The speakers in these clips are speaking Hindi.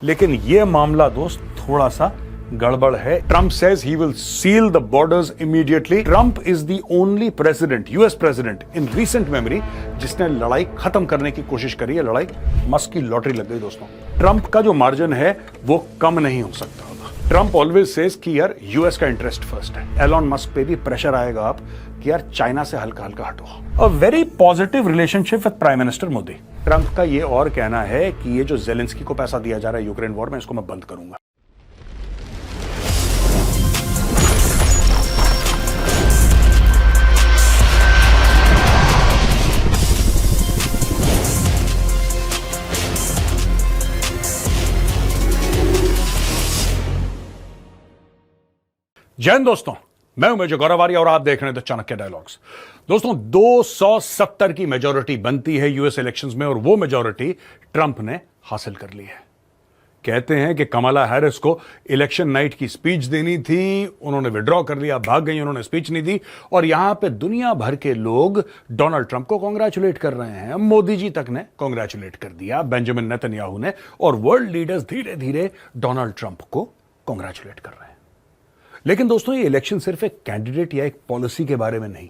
लेकिन यह मामला दोस्त थोड़ा सा गड़बड़ है। Trump says he will seal the borders immediately. Trump is the only president, US president in recent memory जिसने लड़ाई खत्म करने की कोशिश करी है। लड़ाई मस्क की लॉटरी लग गई दोस्तों। ट्रंप का जो मार्जिन है वो कम नहीं हो सकता होगा। ट्रंप ऑलवेज सेज कि यार यूएस का इंटरेस्ट फर्स्ट है। एलॉन मस्क पे भी प्रेशर आएगा आप कि यार चाइना से हल्का हल्का हटो। A very positive relationship with prime minister Modi. Trump का ये और कहना है कि ये जो जेलेंस्की को पैसा दिया जा रहा है यूक्रेन वॉर में, इसको मैं बंद करूंगा। जय हिंद दोस्तों, मैं हूं मेजर गौरव आर्य और आप देख रहे हैं द चाणक्य डायलॉग्स। दोस्तों 270 की मेजॉरिटी बनती है यूएस इलेक्शंस में और वो मेजॉरिटी ट्रंप ने हासिल कर ली है। कहते हैं कि कमला हैरिस को इलेक्शन नाइट की स्पीच देनी थी, उन्होंने विड्रॉ कर लिया, भाग गई, उन्होंने स्पीच नहीं दी और यहां पे दुनिया भर के लोग डोनाल्ड ट्रंप को कांग्रेचुलेट कर रहे हैं। मोदी जी तक ने कांग्रेचुलेट कर दिया, बेंजामिन नेतन्याहू ने, और वर्ल्ड लीडर्स धीरे धीरे डोनाल्ड ट्रंप को कांग्रेचुलेट कर रहे हैं। लेकिन दोस्तों ये इलेक्शन सिर्फ एक कैंडिडेट या एक पॉलिसी के बारे में नहीं,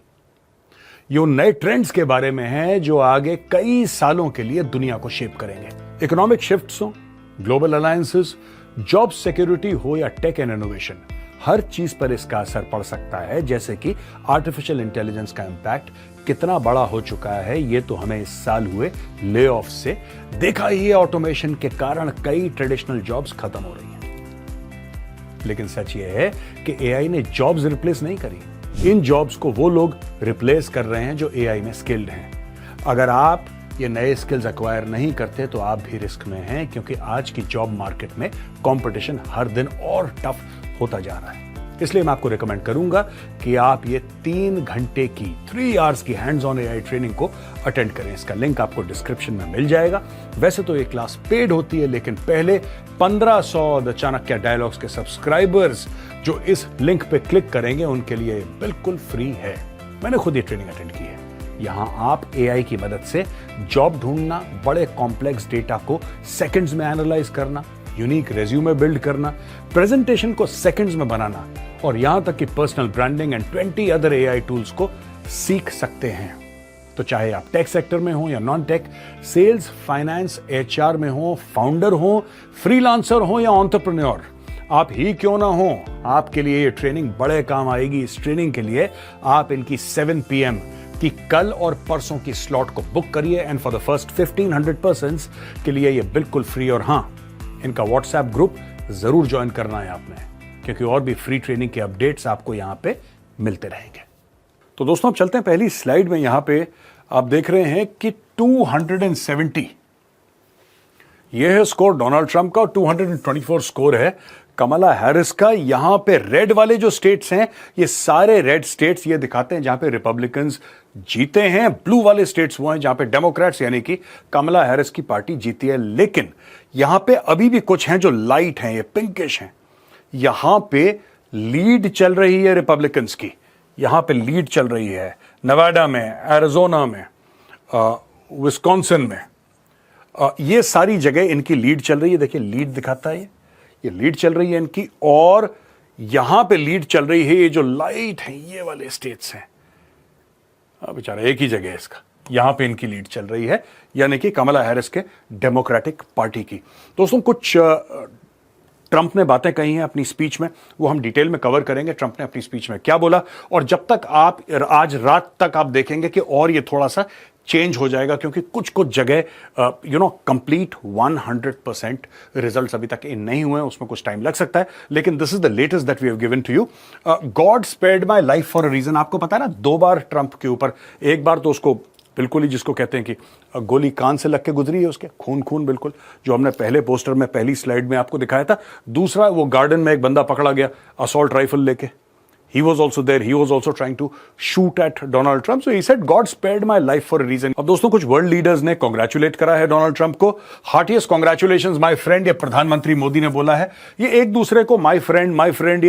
ये उन नए ट्रेंड्स के बारे में है जो आगे कई सालों के लिए दुनिया को शेप करेंगे। इकोनॉमिक शिफ्ट्स हो, ग्लोबल अलायंसेस, जॉब सिक्योरिटी हो या टेक एंड इनोवेशन, हर चीज पर इसका असर पड़ सकता है। जैसे कि आर्टिफिशियल इंटेलिजेंस का इंपैक्ट कितना बड़ा हो चुका है ये तो हमें इस साल हुए ले ऑफ से देखा ही है। ऑटोमेशन के कारण कई ट्रेडिशनल जॉब्स खत्म हो रही हैं। लेकिन सच ये है कि एआई ने जॉब्स रिप्लेस नहीं करी, इन जॉब्स को वो लोग रिप्लेस कर रहे हैं जो एआई में स्किल्ड हैं। अगर आप ये नए स्किल्स एक्वायर नहीं करते तो आप भी रिस्क में हैं, क्योंकि आज की जॉब मार्केट में कंपटीशन हर दिन और टफ होता जा रहा है। इसलिए मैं आपको रिकमेंड करूंगा कि आप ये 3 घंटे की 3 आवर्स की हैंड्स ऑन एआई ट्रेनिंग को अटेंड करें। इसका लिंक आपको डिस्क्रिप्शन में मिल जाएगा। वैसे तो ये क्लास पेड होती है, लेकिन पहले 1500 द चाणक्य डायलॉग्स के सब्सक्राइबर्स जो इस लिंक पे क्लिक करेंगे उनके लिए बिल्कुल फ्री है। मैंने खुद ये ट्रेनिंग अटेंड की है। यहां आप एआई की मदद से जॉब ढूंढना, बड़े कॉम्प्लेक्स डेटा को सेकंड्स में एनालाइज करना, यूनिक रेज्यूमे बिल्ड करना, प्रेजेंटेशन को सेकंड्स में बनाना और यहां तक कि personal branding and 20 other AI tools को सीख सकते हैं। तो चाहे आप टेक सेक्टर में हो या non tech, sales, finance, HR में हो, फाउंडर हो, फ्रीलांसर हो या एंटरप्रेन्योर, आप ही क्यों ना हो, आपके लिए ये ट्रेनिंग बड़े काम आएगी। इस ट्रेनिंग के लिए आप इनकी 7 PM की कल और परसों की स्लॉट को बुक करिए and for the first 1500 persons के लिए ये बिल्कुल फ्री। और हां, इनका व्हाट्सएप ग्रुप जरूर ज्वाइन करना है आपने, क्योंकि और भी फ्री ट्रेनिंग के अपडेट्स आपको यहां पे मिलते रहेंगे। तो दोस्तों अब चलते हैं पहली स्लाइड में। यहां पे आप देख रहे हैं कि 270 ये है स्कोर डोनाल्ड ट्रंप का और 224 स्कोर है कमला हैरिस का। यहां पे रेड वाले जो स्टेट्स हैं ये सारे रेड स्टेट्स ये दिखाते हैं जहां पे रिपब्लिकन्स जीते हैं। ब्लू वाले स्टेट्स वो हैं जहां पे डेमोक्रेट्स यानी कि कमला हैरिस की पार्टी जीती है। लेकिन यहां पे अभी भी कुछ हैं जो लाइट हैं, ये पिंकिश हैं। यहां पे लीड चल रही है रिपब्लिकन्स की, यहां पे लीड चल रही है नेवाडा में, एरिजोना में, विस्कॉन्सिन में, ये सारी जगह इनकी लीड चल रही है। देखिए लीड दिखाता है, ये लीड चल रही है इनकी। और यहां पे लीड चल रही है ये जो लाइट है ये वाले स्टेट्स हैं। बेचारा एक ही जगह है इसका, यहां पे इनकी लीड चल रही है, यानी कि कमला हैरिस के डेमोक्रेटिक पार्टी की। दोस्तों कुछ ट्रंप ने बातें कही हैं अपनी स्पीच में, वो हम डिटेल में कवर करेंगे। ट्रंप ने अपनी स्पीच में क्या बोला, और जब तक आप आज रात तक आप देखेंगे कि और ये थोड़ा सा चेंज हो जाएगा, क्योंकि कुछ कुछ जगह कंप्लीट 100% रिजल्ट्स अभी तक इन नहीं हुए हैं, उसमें कुछ टाइम लग सकता है। लेकिन this is the latest that we have given to you. God spared my life for a reason. आपको पता है ना, 2 बार ट्रंप के ऊपर, एक बार तो उसको बिल्कुल ही जिसको कहते हैं कि गोली कान से लग के गुजरी है, उसके खून खून बिल्कुल, जो हमने पहले पोस्टर में पहली स्लाइड में आपको दिखाया था। दूसरा वो गार्डन में एक बंदा पकड़ा गया असॉल्ट राइफल लेके, he was also there, he was also trying to shoot at Donald Trump, so he said God spared my life for a reason। अब दोस्तों कुछ वर्ल्ड लीडर्स ने कांग्रेचुलेट करा है डोनाल्ड ट्रंप को। हार्टिएस्ट कांग्रेचुलेशंस माय फ्रेंड, ये प्रधानमंत्री मोदी ने बोला है। ये एक दूसरे को माय फ्रेंड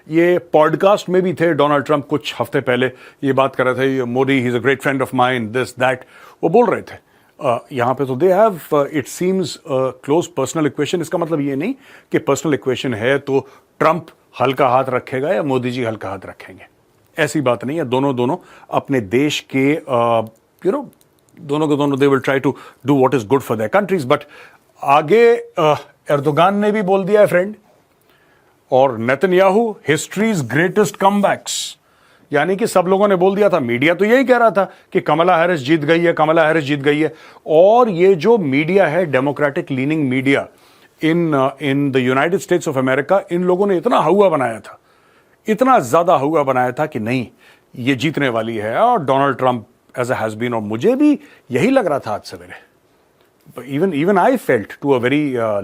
ये पॉडकास्ट में भी थे। डोनाल्ड ट्रंप कुछ हफ्ते पहले ये बात कर रहे थे, Modi he is a great friend of mine, this that, वो बोल रहे थे। यहां पे तो they have it seems close personal equation. इसका मतलब ये नहीं कि पर्सनल इक्वेशन है तो ट्रंप हल्का हाथ रखेगा या मोदी जी हल्का हाथ रखेंगे, ऐसी बात नहीं है। दोनों अपने देश के दोनों के दोनों they will try to do what is good for their countries. But आगे एर्दोगान ने भी बोल दिया है फ्रेंड, और नेतन्याहू हिस्ट्रीज ग्रेटेस्ट कमबैक्स, यानी कि सब लोगों ने बोल दिया था, मीडिया तो यही कह रहा था कि कमला हैरिस जीत गई है, कमला हैरिस जीत गई है। और ये जो मीडिया है, democratic leaning media in the United States of America, इन लोगों ने इतना हुआ बनाया था, इतना ज्यादा हुआ बनाया था कि नहीं ये जीतने वाली है, और Donald Trump as a has been. और मुझे भी यही लग रहा था आज सवेरे, even I felt to a very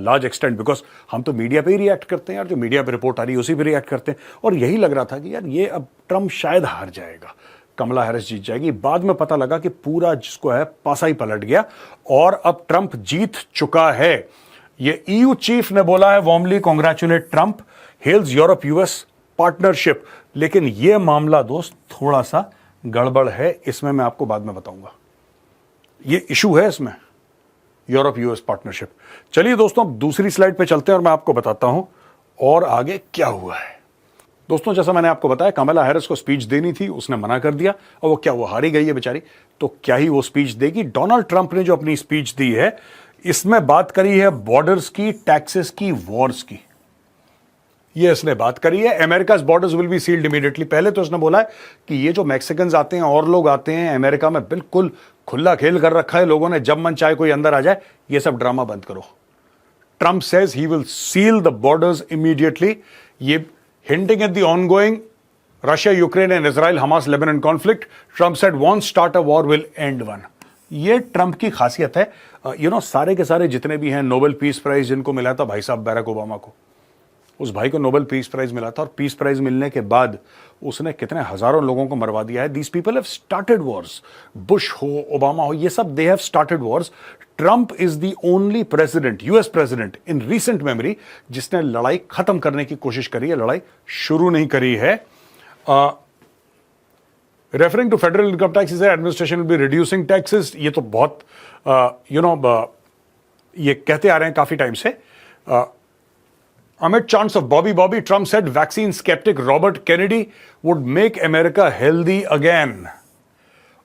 large extent, because हम तो मीडिया पे ही रिएक्ट करते हैं यार, जो मीडिया पे रिपोर्ट आ रही है उसी पे रिएक्ट करते हैं। और यही लग रहा था कि यार ये अब ट्रंप शायद हार जाएगा, कमला हैरिस जीत जाएगी। बाद में पता लगा कि पूरा जिसको है पासा ही पलट गया, और अब ट्रंप जीत चुका है। ये ईयू चीफ ने बोला है, warmly congratulate Trump, hails Europe US partnership. लेकिन ये मामला दोस्त थोड़ा सा गड़बड़ है, इसमें मैं आपको बाद में बताऊंगा। ये इशू है इसमें, यूरोप यूएस पार्टनरशिप। चलिए दोस्तों, अब दूसरी स्लाइड पे चलते हैं और मैं आपको बताता हूं और आगे क्या हुआ है। दोस्तों, जैसा मैंने आपको बताया, कमला हैरिस को स्पीच देनी थी, उसने मना कर दिया, और वो हारी गई है बेचारी। तो क्या ही वो स्पीच देगी। डोनाल्ड ट्रंप ने जो अपनी स्पीच दी है, इसमें बात करी है बॉर्डर्स की, टैक्सेस की, वॉर्स की। ये इसने बात करी है, America's borders will be sealed immediately. पहले तो इसने बोला है कि ये जो मैक्सिकन्स आते हैं और लोग आते हैं अमेरिका में, बिल्कुल खुला खेल कर रखा है लोगों ने, जब मन चाहे कोई अंदर आ जाए, ये सब ड्रामा बंद करो। Trump says he will seal the borders immediately, ये hinting at the ongoing Russia Ukraine and Israel Hamas Lebanon conflict. Trump said won't start a war will end one. ये ट्रंप की खासियत है। सारे के सारे जितने भी हैं, नोबेल पीस प्राइज जिनको मिला था भाई साहब बैरक ओबामा को, उस भाई को नोबेल पीस प्राइज मिला था, और पीस प्राइज मिलने के बाद उसने कितने हजारों लोगों को मरवा दिया है। These people have started Wars, Bush हो, ओबामा हो, ये सब they have started Wars. Trump is the only president, US president in recent memory जिसने लड़ाई खत्म करने की कोशिश करी है, लड़ाई शुरू नहीं करी है। Referring to federal income tax administration will be reducing taxes, ये तो बहुत ये कहते आ रहे हैं काफी टाइम से। Amid chants of Bobby, Trump said vaccine skeptic Robert Kennedy would make America healthy again.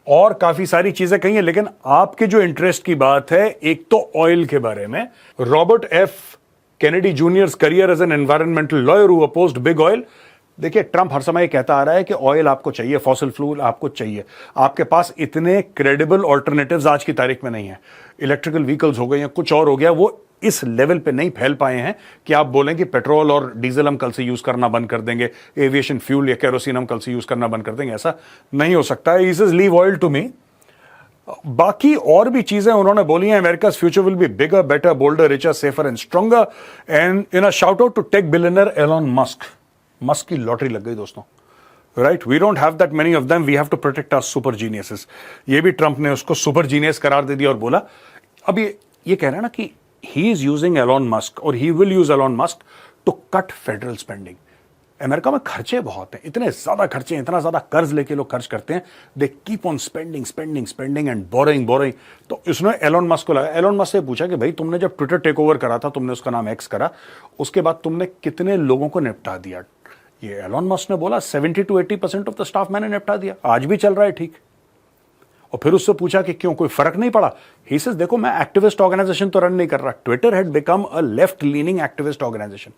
और काफी सारी चीजें कही हैं, लेकिन आपके जो इंटरेस्ट की बात है, एक तो ऑयल के बारे में। Robert F Kennedy Junior's career as an environmental lawyer who opposed big oil. देखिए, ट्रंप हर समय कहता आ रहा है कि ऑयल आपको चाहिए, फॉसिल फ्यूल आपको चाहिए। आपके पास इतने क्रेडिबल ऑल्टरनेटिव्स आज की तारीख में नहीं है। इलेक्ट्रिकल व्हीकल्स हो गए या कुछ और हो गया, वो इस लेवल पे नहीं फैल पाए हैं कि आप बोलें कि पेट्रोल और डीजल हम कल से यूज करना बंद कर देंगे, एविएशन फ्यूल या केरोसिन हम कल से यूज करना बंद कर देंगे। ऐसा नहीं हो सकता है। He says leave oil to me. बाकी और भी चीजें उन्होंने बोली हैं। America's future will be bigger, better, bolder, richer, safer and stronger. And in a shout out to tech billionaire Elon Musk. Musk की लॉटरी लग गई दोस्तों, right? We don't have that many of them, we have to protect our super geniuses. ये भी ट्रंप ने उसको सुपर जीनियस करार दे दिया और बोला, अब ये कह रहे हैं ना कि he is using Elon Musk और he will use Elon Musk to cut federal spending। America में खर्चे बहुत हैं, इतने ज्यादा खर्चे, इतना ज्यादा कर्ज लेके लोग खर्च करते हैं। They keep on spending and boring. तो इसने एलोन मस्क को लगा, एलोन मस्क से पूछा कि भाई तुमने जब ट्विटर टेक ओवर करा था, तुमने उसका नाम एक्स करा, उसके बाद तुमने कितने लोगों को निपटा दिया? ये एलोन मस्क ने बोला 70 to 80% ऑफ द स्टाफ मैंने निपटा दिया, आज भी चल रहा है ठीक। और फिर उससे पूछा कि क्यों, कोई फर्क नहीं पड़ा? ही सेज देखो, मैं एक्टिविस्ट ऑर्गेनाइजेशन तो रन नहीं कर रहा। Twitter had become a left leaning activist organisation,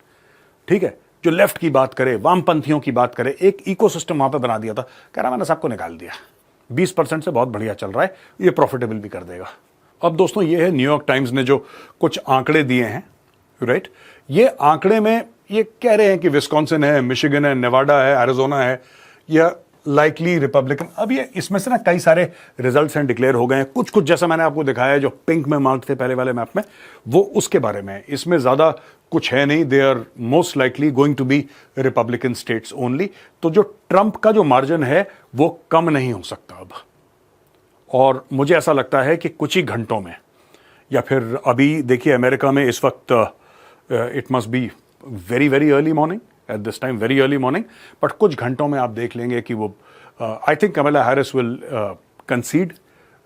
ठीक है, जो लेफ्ट की बात करे, वामपंथियों की बात करे, एक इकोसिस्टम वहां पे बना दिया था। कह रहा मैंने सबको निकाल दिया, 20% से बहुत बढ़िया चल रहा है, ये प्रॉफिटेबल भी कर देगा। अब दोस्तों, ये है न्यूयॉर्क टाइम्स ने जो कुछ आंकड़े दिए हैं, राइट? ये आंकड़े में ये कह रहे हैं कि विस्कॉन्सिन है, मिशिगन है, नेवाडा है, एरिजोना है, या लाइकली रिपब्लिकन। अब ये इसमें से ना कई सारे रिजल्ट्स हैं, डिक्लेयर हो गए हैं। कुछ जैसा मैंने आपको दिखाया है, जो पिंक में मार्क थे पहले वाले मैप में, वो उसके बारे में। इसमें ज्यादा कुछ है नहीं। They are most likely going to be Republican states only. तो जो ट्रंप का जो मार्जिन है वो कम नहीं हो सकता अब। और मुझे ऐसा लगता है कि कुछ ही घंटों में, या फिर अभी देखिए अमेरिका में इस वक्त it must be very very early morning at this time, very early morning, but कुछ घंटों में आप देख लेंगे कि वो I think Kamala Harris will concede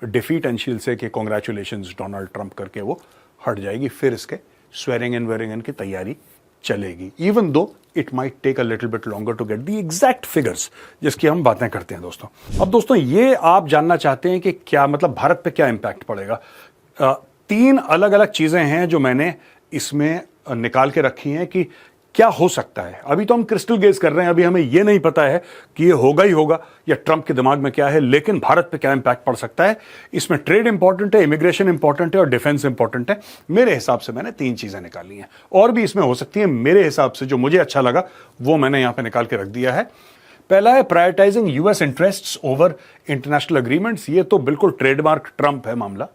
defeat एंशील से कि कॉन्ग्रेचुलेशंस डोनाल्ड ट्रंप करके वो हट जाएगी, फिर इसके स्वेरिंग एंड वेरिंग इन की तैयारी चलेगी, even though it might take a little bit longer to get the exact figures जिसकी हम बातें करते हैं दोस्तों। अब दोस्तों ये आप जानना चाहते हैं कि क्या मतलब भारत पे क्या इंपैक्ट पड़ेगा। तीन अलग अलग चीजें हैं जो मैंने इसमें निकाल के रखी हैं कि क्या हो सकता है। अभी तो हम क्रिस्टल गेज कर रहे हैं, अभी हमें यह नहीं पता है कि ये होगा ही होगा या ट्रंप के दिमाग में क्या है, लेकिन भारत पे क्या इंपैक्ट पड़ सकता है। इसमें ट्रेड इंपॉर्टेंट है, इमिग्रेशन इंपॉर्टेंट है और डिफेंस इंपॉर्टेंट है। मेरे हिसाब से मैंने तीन चीजें निकाली हैं, और भी इसमें हो सकती है। मेरे हिसाब से जो मुझे अच्छा लगा वो मैंने यहां पर निकाल के रख दिया है। पहला है prioritising US interests over international agreements. ये तो बिल्कुल ट्रेडमार्क ट्रंप है मामला।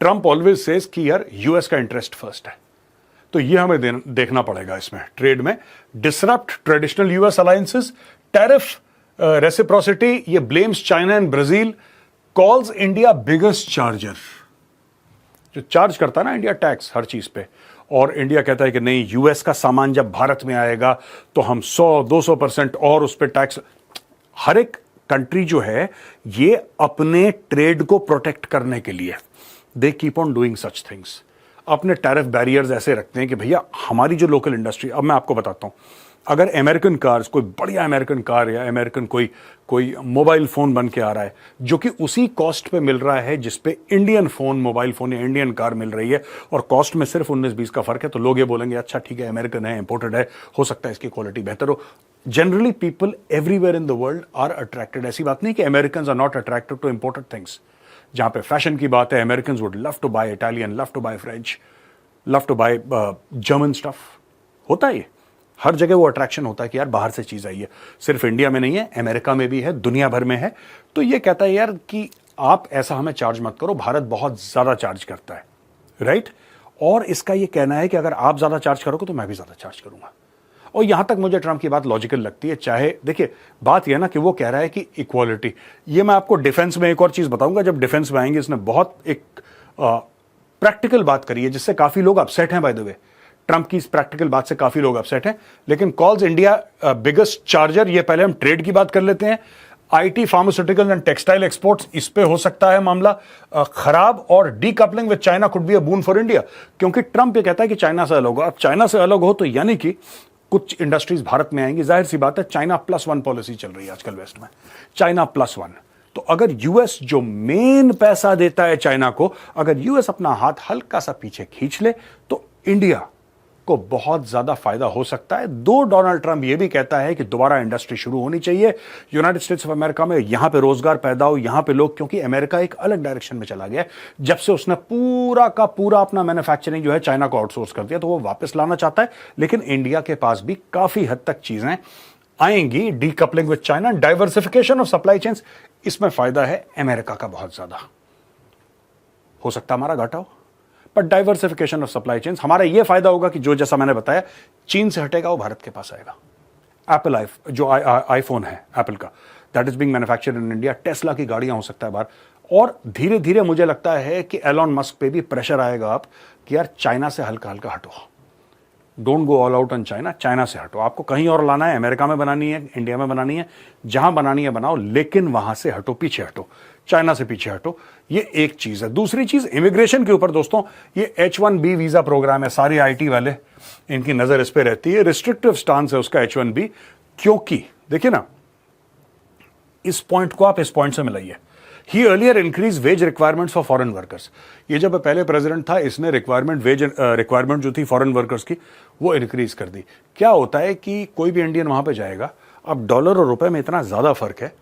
ट्रंप ऑलवेज सेज कि यार यूएस का इंटरेस्ट फर्स्ट है, तो ये हमें देखना पड़ेगा इसमें ट्रेड में। Disrupt traditional US alliances, tariff reciprocity, ये blames China and Brazil, calls India biggest charger. जो चार्ज करता है ना इंडिया टैक्स हर चीज पे, और इंडिया कहता है कि नहीं, यूएस का सामान जब भारत में आएगा तो हम 100-200% और उस पर टैक्स। हर एक कंट्री जो है ये अपने ट्रेड को प्रोटेक्ट करने के लिए they keep on doing such things. अपने टैरिफ बैरियर्स ऐसे रखते हैं कि भैया हमारी जो लोकल इंडस्ट्री, अब मैं आपको बताता हूं, अगर अमेरिकन कार्स, कोई बढ़िया अमेरिकन कार या अमेरिकन कोई मोबाइल फोन बन के आ रहा है जो कि उसी कॉस्ट पे मिल रहा है जिस पे इंडियन फोन, मोबाइल फोन या इंडियन कार मिल रही है, और कॉस्ट में सिर्फ 19-20 का फर्क है, तो लोग ये बोलेंगे अच्छा ठीक है, अमेरिकन है, इंपोर्टेड है, हो सकता है इसकी क्वालिटी बेहतर हो। Generally people everywhere in the world are attracted. ऐसी बात नहीं कि American are not attracted to imported things. जहां पे फैशन की बात है, American would love to buy Italian, love to buy French, love to buy German stuff. होता है ये, हर जगह वो अट्रैक्शन होता है कि यार बाहर से चीज आई है। सिर्फ इंडिया में नहीं है, अमेरिका में भी है, दुनिया भर में है। तो ये कहता है यार कि आप ऐसा हमें चार्ज मत करो, भारत बहुत ज्यादा चार्ज करता है, राइट। और इसका ये कहना है कि अगर आप ज्यादा चार्ज करोगे तो मैं भी ज्यादा चार्ज करूंगा। और यहां तक मुझे ट्रंप की बात लॉजिकल लगती है। चाहे देखिए बात यह ना कि वो कह रहा है कि इक्वालिटी, ये मैं आपको डिफेंस में एक और चीज बताऊंगा जब डिफेंस में आएंगे। इसने बहुत एक प्रैक्टिकल बात करी है जिससे काफी लोग अपसेट हैं। बाय द वे, ट्रंप की इस प्रैक्टिकल बात से काफी लोग अपसेट हैं। लेकिन कॉल्स इंडिया बिगेस्ट चार्जर, ये पहले हम ट्रेड की बात कर लेते हैं। IT, pharmaceutical and textile exports, इस पे हो सकता है मामला खराब, और decoupling with China could be a boon for India, क्योंकि ट्रंप ये कहता है कि चाइना से अलग हो। अब चाइना से अलग हो तो यानी कि कुछ इंडस्ट्रीज भारत में आएंगी। जाहिर सी बात है, चाइना +1 पॉलिसी चल रही है आजकल वेस्ट में, चाइना +1। तो अगर यूएस जो मेन पैसा देता है चाइना को, अगर यूएस अपना हाथ हल्का सा पीछे खींच ले तो इंडिया को बहुत ज्यादा फायदा हो सकता है। डोनाल्ड ट्रंप ये भी कहता है कि दोबारा इंडस्ट्री शुरू होनी चाहिए यूनाइटेड स्टेट्स ऑफ अमेरिका में, यहां पे रोजगार पैदा हो, यहां पे लोग, क्योंकि अमेरिका एक अलग डायरेक्शन में चला गया जब से उसने पूरा का पूरा अपना मैन्युफैक्चरिंग जो है चाइना को आउटसोर्स कर दिया, तो वो वापस लाना चाहता है। लेकिन इंडिया के पास भी काफी हद तक चीजें आएंगी। Decoupling with China, diversification of supply chains, इसमें फायदा है अमेरिका का बहुत ज्यादा। हो सकता है हमारा घाटा हो, पर डाइवर्सिफिकेशन ऑफ सप्लाई चेन्स हमारा यह फायदा होगा कि जो जैसा मैंने बताया चीन से हटेगा वो भारत के पास आएगा। एप्पल जो आईफोन है एप्पल का, that is being manufactured in India. Tesla की गाड़ियां हो सकता है बाहर, और धीरे धीरे मुझे लगता है कि एलॉन मस्क पे भी प्रेशर आएगा अब कि यार चाइना से हल्का हल्का हटो, don't go all out on China, China से हटो। आपको कहीं और लाना है, अमेरिका में बनानी है, इंडिया में बनानी है, जहां बनानी है बनाओ, लेकिन वहां से हटो, पीछे हटो, चाइना से पीछे हटो। ये एक चीज है। दूसरी चीज इमिग्रेशन के ऊपर दोस्तों, ये H1B वीजा प्रोग्राम है, सारे आईटी वाले इनकी नजर इस पे रहती है। रिस्ट्रिक्टिव स्टांस है उसका H1B, क्योंकि देखिए ना, इस पॉइंट को आप इस पॉइंट से मिलाइए। He earlier increase wage requirements for foreign workers. ये जब पहले प्रेसिडेंट था, इसने रिक्वायरमेंट जो थी फॉरेन वर्कर्स की वो इंक्रीज कर दी। क्या होता है कि कोई भी इंडियन वहां पे जाएगा, अब डॉलर और रुपए में इतना ज्यादा फर्क है,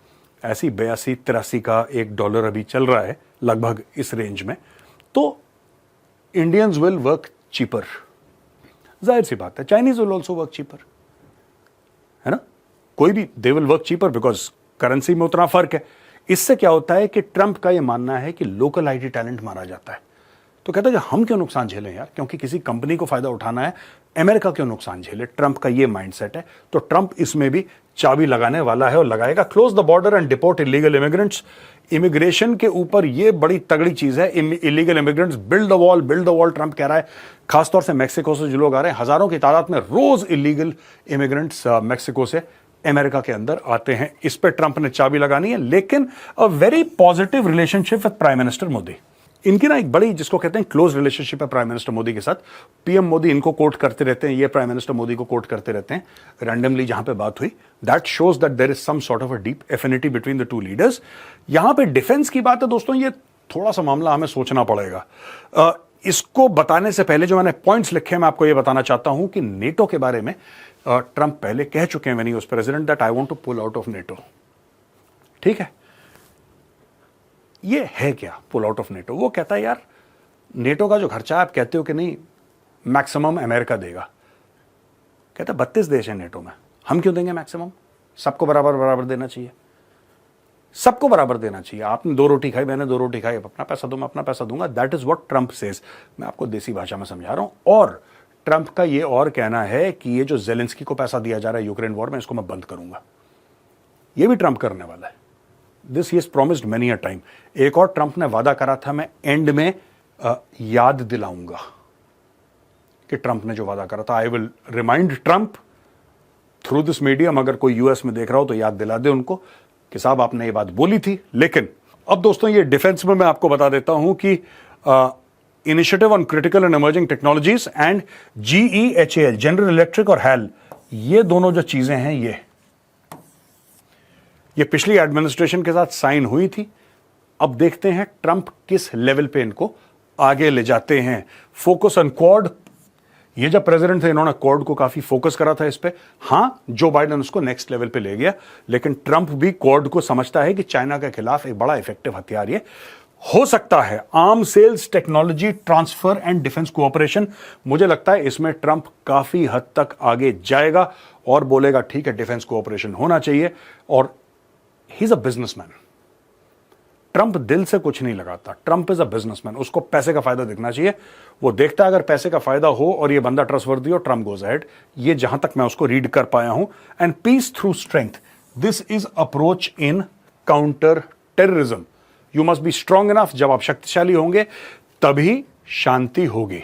ऐसी 82-83 का $1 अभी चल रहा है लगभग इस रेंज में, तो इंडियंस विल वर्क चीपर। जाहिर सी बात है, Chinese will also work cheaper, है ना। कोई भी they will work cheaper because currency में उतना फर्क है। इससे क्या होता है कि ट्रंप का यह मानना है कि लोकल आईटी टैलेंट मारा जाता है। तो कहता है कि हम क्यों नुकसान झेलें यार, क्योंकि किसी कंपनी को फायदा उठाना है, अमेरिका क्यों नुकसान झेले। ट्रंप का ये माइंडसेट है। तो ट्रंप इसमें भी चाबी लगाने वाला है और लगाएगा। Close the border and deport illegal immigrants. Immigration के ऊपर ये बड़ी तगड़ी चीज है। Illegal immigrants, build the wall, build the wall Trump कह रहा है। खासतौर से मैक्सिको से जो लोग आ रहे हैं, हजारों की तादाद में रोज इलीगल इमिग्रेंट्स मैक्सिको से अमेरिका के अंदर आते हैं। इस पर ट्रंप ने चाबी लगानी है, लेकिन a very positive relationship with prime minister Modi. इनकी ना एक बड़ी, जिसको कहते हैं क्लोज रिलेशनशिप है प्राइम मिनिस्टर मोदी के साथ। पीएम मोदी इनको कोट करते रहते हैं, ये प्राइम मिनिस्टर मोदी को कोट करते रहते हैं रैंडमली जहां पे बात हुई। That shows that there is some sort of a deep affinity between the two leaders. यहां पे डिफेंस की बात है दोस्तों, ये थोड़ा सा मामला हमें सोचना पड़ेगा। इसको बताने से पहले जो मैंने पॉइंट्स लिखे हैं, मैं आपको ये बताना चाहता हूं कि नेटो के बारे में ट्रंप पहले कह चुके हैं when he was president that I want to pull out of NATO. ठीक है, ये है क्या पुल आउट ऑफ नेटो? वो कहता है यार नेटो का जो खर्चा आप कहते हो कि नहीं मैक्सिमम अमेरिका देगा, कहता 32 देश है नेटो में, हम क्यों देंगे मैक्सिमम? सबको बराबर बराबर देना चाहिए, सबको बराबर देना चाहिए। आपने 2 रोटी खाई, मैंने 2 रोटी खाई, अपना पैसा दो, मैं अपना पैसा दूंगा। That is what Trump says. मैं आपको देसी भाषा में समझा रहा हूं। और ट्रंप का ये और कहना है कि ये जो जेलेंस्की को पैसा दिया जा रहा है यूक्रेन वॉर में, इसको मैं बंद करूंगा। ये भी ट्रंप करने वाला है। This he is promised many a time. एक और ट्रंप ने वादा करा था, मैं एंड में याद दिलाऊंगा कि ट्रंप ने जो वादा करा था। I will remind Trump through this medium. अगर कोई यूएस में देख रहा हो तो याद दिला दे उनको कि साहब आपने ये बात बोली थी। लेकिन अब दोस्तों ये डिफेंस में मैं आपको बता देता हूं कि initiative on critical and emerging technologies and GEHAL, general electric और HAL, ये दोनों जो चीजें हैं ये पिछली एडमिनिस्ट्रेशन के साथ साइन हुई थी। अब देखते हैं ट्रंप किस लेवल पे इनको आगे ले जाते हैं। फोकस ऑन क्वाड, ये जब प्रेसिडेंट थे इन्होंने क्वाड को काफी फोकस करा था इस पे। हां, जो बाइडेन उसको नेक्स्ट लेवल पे ले गया, लेकिन ट्रंप भी क्वाड को समझता है कि चाइना के खिलाफ एक बड़ा इफेक्टिव हथियार ये हो सकता है। Arm sales, technology transfer and defence cooperation, मुझे लगता है इसमें ट्रंप काफी हद तक आगे जाएगा और बोलेगा ठीक है डिफेंस कोऑपरेशन होना चाहिए। और he is a businessman. Trump दिल से कुछ नहीं लगाता। Trump is a businessman. उसको पैसे का फायदा दिखना चाहिए। वो देखता है अगर पैसे का फायदा हो और ये बंदा ट्रस्टवर्दी हो, ट्रंप गोज अहेड। ये जहां तक मैं उसको रीड कर पाया हूं। And peace through strength, this is approach in counter terrorism. You must be strong enough. जब आप शक्तिशाली होंगे तभी शांति होगी।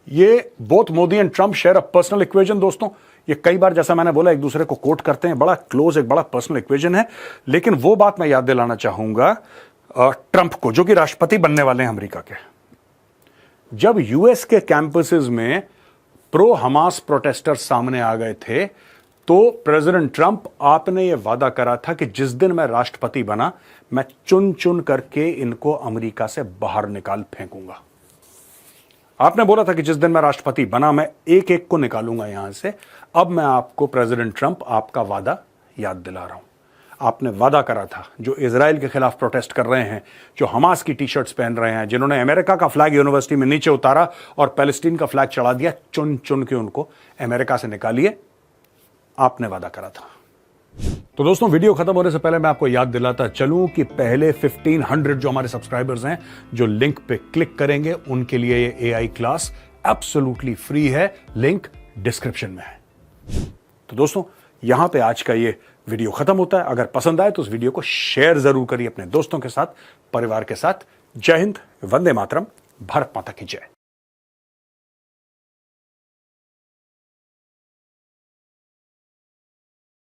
ये both Modi and Trump share a personal equation. दोस्तों ये कई बार, जैसा मैंने बोला, एक दूसरे को कोट करते हैं, बड़ा क्लोज, एक बड़ा पर्सनल इक्वेशन है। लेकिन वो बात मैं याद दिलाना चाहूंगा ट्रंप को, जो कि राष्ट्रपति बनने वाले हैं अमेरिका के। जब यूएस के कैंपसेस में प्रो हमास प्रोटेस्टर सामने आ गए थे, तो प्रेसिडेंट ट्रंप, आपने यह वादा करा था कि जिस दिन मैं राष्ट्रपति बना, मैं चुन चुन करके इनको अमेरिका से बाहर निकाल फेंकूंगा। आपने बोला था कि जिस दिन मैं राष्ट्रपति बना मैं एक एक को निकालूंगा यहां से। अब मैं आपको प्रेसिडेंट ट्रंप आपका वादा याद दिला रहा हूं। आपने वादा करा था, जो इजराइल के खिलाफ प्रोटेस्ट कर रहे हैं, जो हमास की टी शर्ट्स पहन रहे हैं, जिन्होंने अमेरिका का फ्लैग यूनिवर्सिटी में नीचे उतारा और पैलेस्टीन का फ्लैग चढ़ा दिया, चुन चुन के उनको अमेरिका से निकालिए। आपने वादा करा था। तो दोस्तों वीडियो खत्म होने से पहले मैं आपको याद दिलाता चलूं कि पहले 1500 जो हमारे सब्सक्राइबर्स हैं, जो लिंक पे क्लिक करेंगे, उनके लिए ये AI क्लास एब्सोल्युटली फ्री है। लिंक डिस्क्रिप्शन में है। तो दोस्तों यहां पे आज का ये वीडियो खत्म होता है। अगर पसंद आए तो उस वीडियो को शेयर जरूर करिए अपने दोस्तों के साथ, परिवार के साथ। जय हिंद, वंदे मातरम, भारत माता की जय।